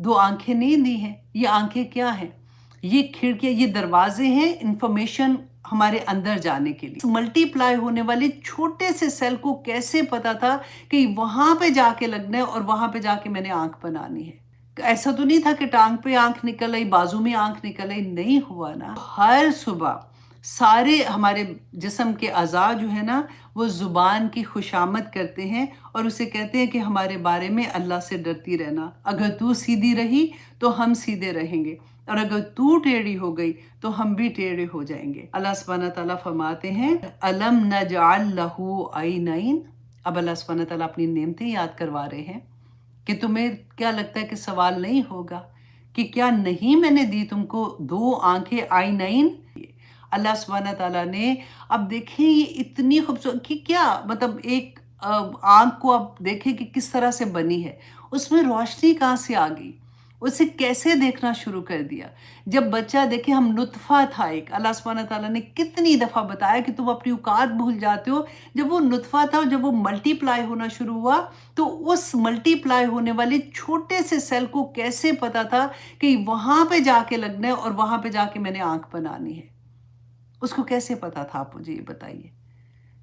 दो आंखें नहीं दी हैं। ये आंखें क्या हैं? ये खिड़कियाँ, ये दरवाजे हैं इंफॉर्मेशन हमारे अंदर जाने के लिए। मल्टीप्लाई होने वाले छोटे से सेल को कैसे पता था कि वहाँ पे जाके लगना है और वहाँ पे जाके मैंने आँख बनानी है। ऐसा तो नहीं था कि टाँग पे आँख निकल आई, बाजू में आँख निकल आई, नहीं हुआ ना। हर सुबह सारे हमारे जिस्म के अज़ा जो है ना, वो ज़ुबान की खुशामद करते हैं और उसे कहते हैं कि हमारे बारे में अल्लाह से डरती रहना। अगर तू सीधी रही तो हम सीधे रहेंगे और अगर तू टेढ़ी हो गई तो हम भी टेढ़े हो जाएंगे। अल्लाह सुब्हानहू तआला फरमाते हैं, अलम नजअल लहू ऐनैन। अब अल्लाह सुब्हानहू तआला अपनी नेमतें याद करवा रहे हैं कि तुम्हें क्या लगता है कि सवाल नहीं होगा कि क्या नहीं मैंने दी तुमको दो आंखें, ऐनैन। अल्लाह सुब्हानहू तआला ने, अब देखें ये इतनी खूबसूरत कि क्या मतलब एक आँख को आप देखें कि किस तरह से बनी है, उसमें रोशनी कहाँ से आ गई, उसे कैसे देखना शुरू कर दिया। जब बच्चा देखे, हम नुत्फ़ा था एक, अल्लाह सुब्हानहू तआला ने कितनी दफ़ा बताया कि तुम अपनी औकात भूल जाते हो। जब वो नुत्फ़ा था और जब वो मल्टीप्लाई होना शुरू हुआ तो उस मल्टीप्लाई होने वाले छोटे से सेल को कैसे पता था कि वहाँ पे जाके लगना है और वहाँ पे जाके मैंने आँख बनानी है। उसको कैसे पता था, आप मुझे ये बताइए।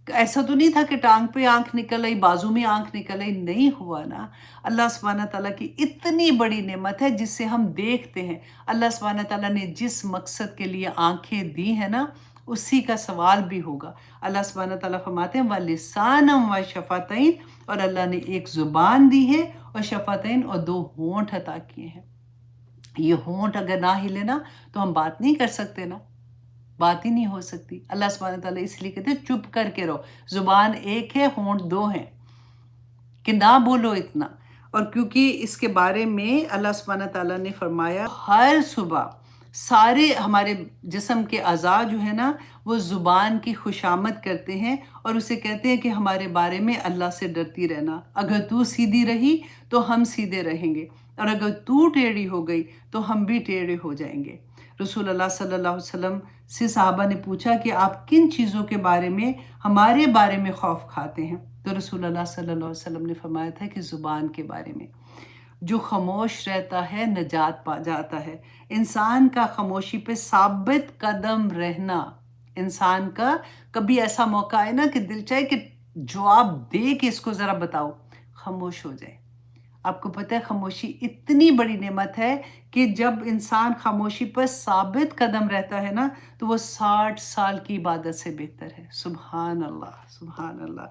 ऐसा तो नहीं था कि टाँग पे आँख निकल आई, बाजू में आँख निकल आई, नहीं हुआ ना। अल्लाह सुब्हानहू तआला की इतनी बड़ी नेमत है जिससे हम देखते हैं। अल्लाह सुब्हानहू तआला ने जिस मकसद के लिए आँखें दी हैं ना, उसी का सवाल भी होगा। अल्लाह सुब्हानहू तआला फरमाते हैं, व लिसानम व शफ़तैन, और अल्लाह ने एक ज़ुबान दी है और शफ़तैन, और दो होंठ अता किए हैं। ये होंठ अगर ना हिले ना तो हम बात नहीं कर सकते ना, बात ही नहीं हो सकती। अल्लाह सुब्हानहू तआला इसलिए कहते हैं चुप करके रहो, ज़ुबान एक है, होंठ दो हैं, कि ना बोलो इतना। और क्योंकि इसके बारे में अल्लाह सुब्हानहू तआला ने फरमाया, हर सुबह सारे हमारे जिस्म के अज़ा जो है ना, वो ज़ुबान की खुशामद करते हैं और उसे कहते हैं कि हमारे बारे में अल्लाह से डरती रहना। अगर तू सीधी रही तो हम सीधे रहेंगे और अगर तू टेढ़ी हो गई तो हम भी टेढ़े हो जाएंगे। रसूल अल्लाह सल्लल्लाहु अलैहि वसल्लम से साहबा ने पूछा कि आप किन चीज़ों के बारे में हमारे बारे में खौफ खाते हैं, तो रसूल अल्लाह सल्लल्लाहु अलैहि वसल्लम ने फरमाया था कि ज़ुबान के बारे में। जो खामोश रहता है नजात पा जाता है। इंसान का खामोशी पे साबित कदम रहना, इंसान का कभी ऐसा मौका आए ना कि दिल चाहे कि जवाब दे कि इसको ज़रा बताओ, खामोश हो जाए। आपको पता है खामोशी इतनी बड़ी नेमत है कि जब इंसान खामोशी पर साबित कदम रहता है ना, तो वो 60 साल की इबादत से बेहतर है। सुभान अल्लाह, सुभान अल्लाह,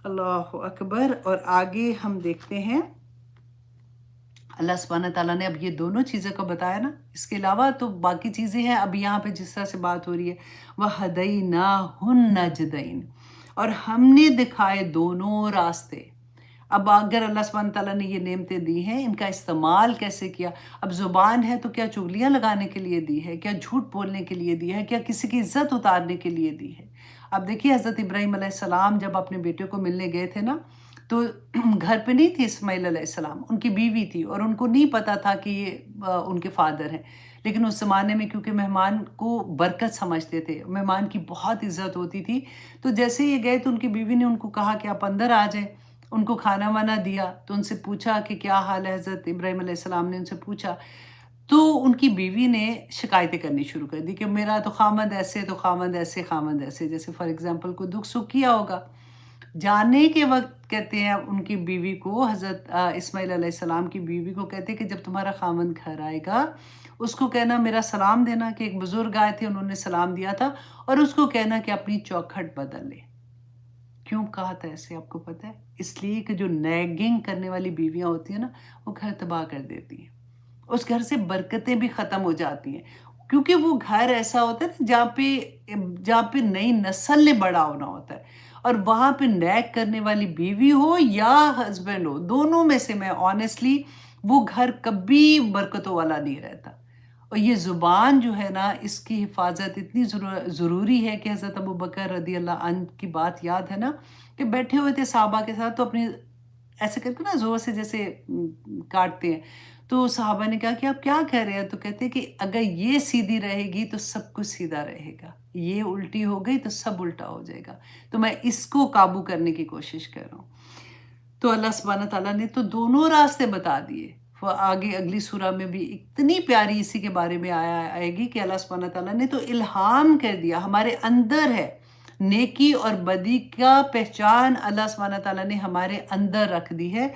अल्लाहु अकबर। और आगे हम देखते हैं, अल्लाह सुब्हानहू तआला ने अब ये दोनों चीज़ें को बताया ना, इसके अलावा तो बाकी चीज़ें हैं। अब यहाँ पे जिस तरह से बात हो रही है, वहदैनाहुन नजदैन, और हमने दिखाए दोनों रास्ते। अब अगर अल्लाह सुब्हानहू तआला ने ये नेमतें दी हैं, इनका इस्तेमाल कैसे किया। अब ज़ुबान है तो क्या चुगलियाँ लगाने के लिए दी है, क्या झूठ बोलने के लिए दी है, क्या किसी की इज़्ज़त उतारने के लिए दी है। अब देखिए हज़रत इब्राहीम अलैहिस्सलाम जब अपने बेटे को मिलने गए थे ना, तो घर पे नहीं थी इस्माइल अलैहिस्सलाम, उनकी बीवी थी और उनको नहीं पता था कि ये उनके फादर हैं। लेकिन उस ज़माने में क्योंकि मेहमान को बरकत समझते थे, मेहमान की बहुत इज़्ज़त होती थी, तो जैसे ही ये गए तो उनकी बीवी ने उनको कहा कि आप अंदर आ जाएँ। उनको खाना-वाना दिया, तो उनसे पूछा कि क्या हाल है, हज़रत इब्राहीम अलैहिस्सलाम ने उनसे पूछा। तो उनकी बीवी ने शिकायतें करनी शुरू कर दी कि मेरा तो खामद ऐसे, तो खामद ऐसे, खामद ऐसे। जैसे फॉर एग्ज़ाम्पल कोई दुःख-सुख किया होगा। जाने के वक़्त कहते हैं उनकी बीवी को, हज़रत इस्माइल अलैहिस्सलाम की बीवी को कहते हैं कि जब तुम्हारा खामद घर आएगा, उसको कहना मेरा सलाम देना, कि एक बुज़ुर्ग आए थे उन्होंने सलाम दिया था, और उसको कहना कि अपनी चौखट बदल ले। क्यों कहा था ऐसे, आपको पता है? इसलिए कि जो नैगिंग करने वाली बीवियाँ होती हैं ना, वो घर तबाह कर देती हैं। उस घर से बरकतें भी ख़त्म हो जाती हैं, क्योंकि वो घर ऐसा होता है ना जहाँ पे नई नस्ल ने बड़ा होना होता है, और वहाँ पे नैग करने वाली बीवी हो या हस्बैंड हो, दोनों में से मैं ऑनेस्टली, वो घर कभी बरकतों वाला नहीं रहता। और ये ज़ुबान जो है ना, इसकी हिफाज़त इतनी ज़रूरी है कि हज़रत अबू बकर रज़ी अल्लाह अन्हु की बात याद है ना, कि बैठे हुए थे सहाबा के साथ, तो अपनी ऐसे करके ना ज़ोर से जैसे काटते हैं। तो सहाबा ने कहा कि आप क्या कह रहे हैं? तो कहते हैं कि अगर ये सीधी रहेगी तो सब कुछ सीधा रहेगा, ये उल्टी हो गई तो सब उल्टा हो जाएगा। तो मैं इसको काबू करने की कोशिश कर रहा हूँ। तो अल्लाह सुब्हानहू तआला ने तो दोनों रास्ते बता दिए। آگے اگلی سورہ میں بھی اتنی پیاری اسی کے بارے میں آئے گی کہ اللہ سبحانہ تعالیٰ نے تو الہام کر دیا، ہمارے اندر ہے نیکی اور بدی کا پہچان اللہ سبحانہ تعالیٰ نے ہمارے اندر رکھ دی ہے۔